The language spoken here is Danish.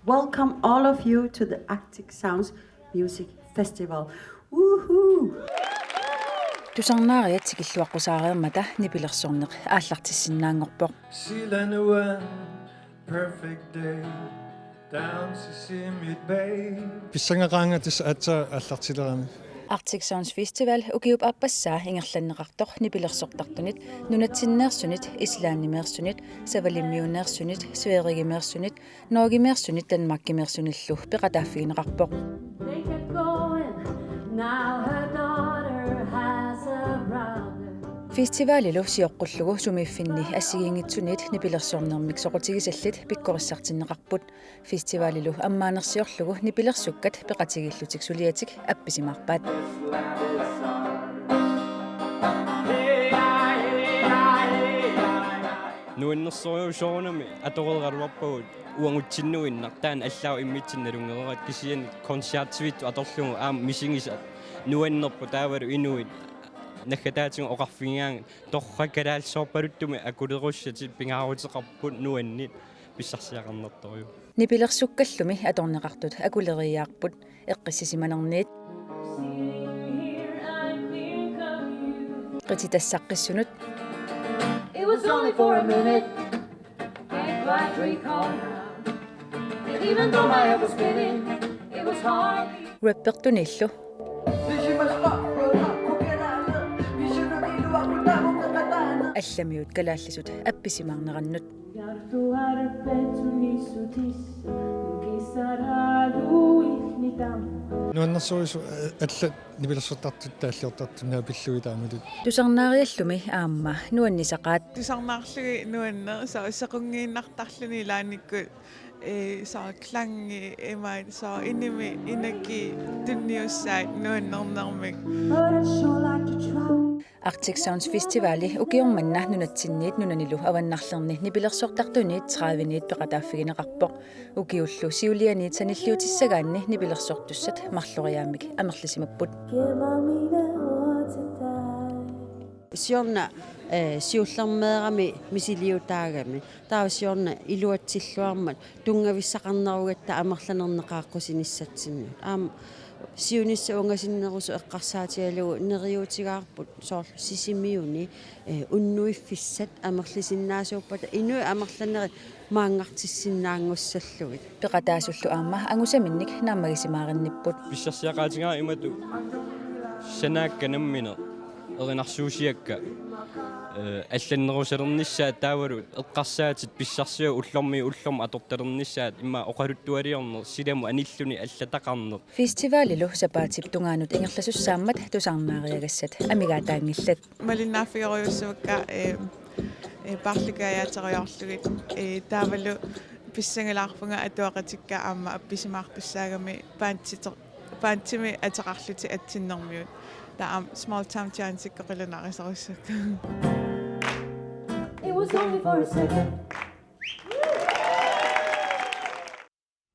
welcome all of you to the Arctic Sounds Music Festival. Woohoo! Tusarnaariat sikilluaqqusaareermata nipilersorneq aallartissinnaangorpoq. Silanua, perfect day down Sisimiut Bay. Pissangaqaangatis atsa allartilerami. Arctic Sounds Festival ukiup appassaa ingerlanneqartoq nipilersortartunit nunatsinneersunit islaannimeersunit savalimmiuneersunit suerigimeersunit noogimeersunit Danmarkimeersunillu peqataaffigineqarpoq. They kept going. Now her daughter has a brother. Festivalilu siorqullugu sumiiffinni assigiingitsunit nipilersornermik soqutigisallit pikkorissartinneqarput. Festivalilu ammaanersiorlugu nipilersukkat peqatigillutik suliatik appisimarpaat. Nuinnersorjuusoornami atorergaluarpagut uangutsinnuinnaq taan allau immitsinналунгеrat kisian konsertsvit atorlugu misingisa nuannerpu taavalu inuit nakataatigu oqarfingaang torrakalaalsoorpaluttumi akulerussati pingaarutеқарпут nuannit pissarsiaqarnertoriu Nipilersukкаллуми аторнеқартут акулериаарпут эққиссисиманерниит qititassaqqisunut It was only for a minute. Can't quite recall now. And even though my head was spinning, it was hard. rappertunillu алламиут калааллисут апписимаарнерannut Got to out of bed to nisutissa. Kisaralu ihnitam. Nuannersuisu allat nipilersortartut taalliortartunaa pilluitaamilут. tusarnaariallumi aamma nuannisaqaat Tusarnaarlugi nuanne so saqungiinnartarluni laanikku so klangi emaat so inimi inaki tunniussaat nuannernermik But I'd sure like to try. Arctic Sounds Festivali ukiormanna nunatsinniit nunanilu avannarlerni nipilersortartuniit 30-niit peqataaffigineqarpoq ukiullu siulianiit sanilluutissagaanni nipilersortussat marloriaamik amerlisimapput Siorna siullermeerami misiliutaagami taasiorna iluatsilluarmat tungavissaqarnerugatta amerlanerneqaaqqusiniссатsinnu siunissa ungasinnerusu eqqarsaatialugu neriutigaarput soorlu sisimiuni unnuiffissat amerlisinnaasuuppata inui amerlaneri maangartissinnaangussallugit peqataasullu aamma angusaminnik naammagisimaarinnipput pissarsiaqaatigaa imatu sanaakkanammineq erinarsuusiakka алланнерусалернissaat таавалу эққарсаатит писсарсиу уллорми уллорм атортернissaat имма оқалуттуалиорнер силаму аниллуни аллатақарнеқ Festivalilu sapaatip tungaanut ingerlasussaammat tusarnaariagassat amigaataangillat малиннааффигориуссуакка парликаяатериорлугит таавалу писсангалаарфунга атуақатикка аама апписимаарписсаагами паантими атеқарлути атсиннэрмиут таам small town chance-иккоқилунаарисаруссакка It was only for a second.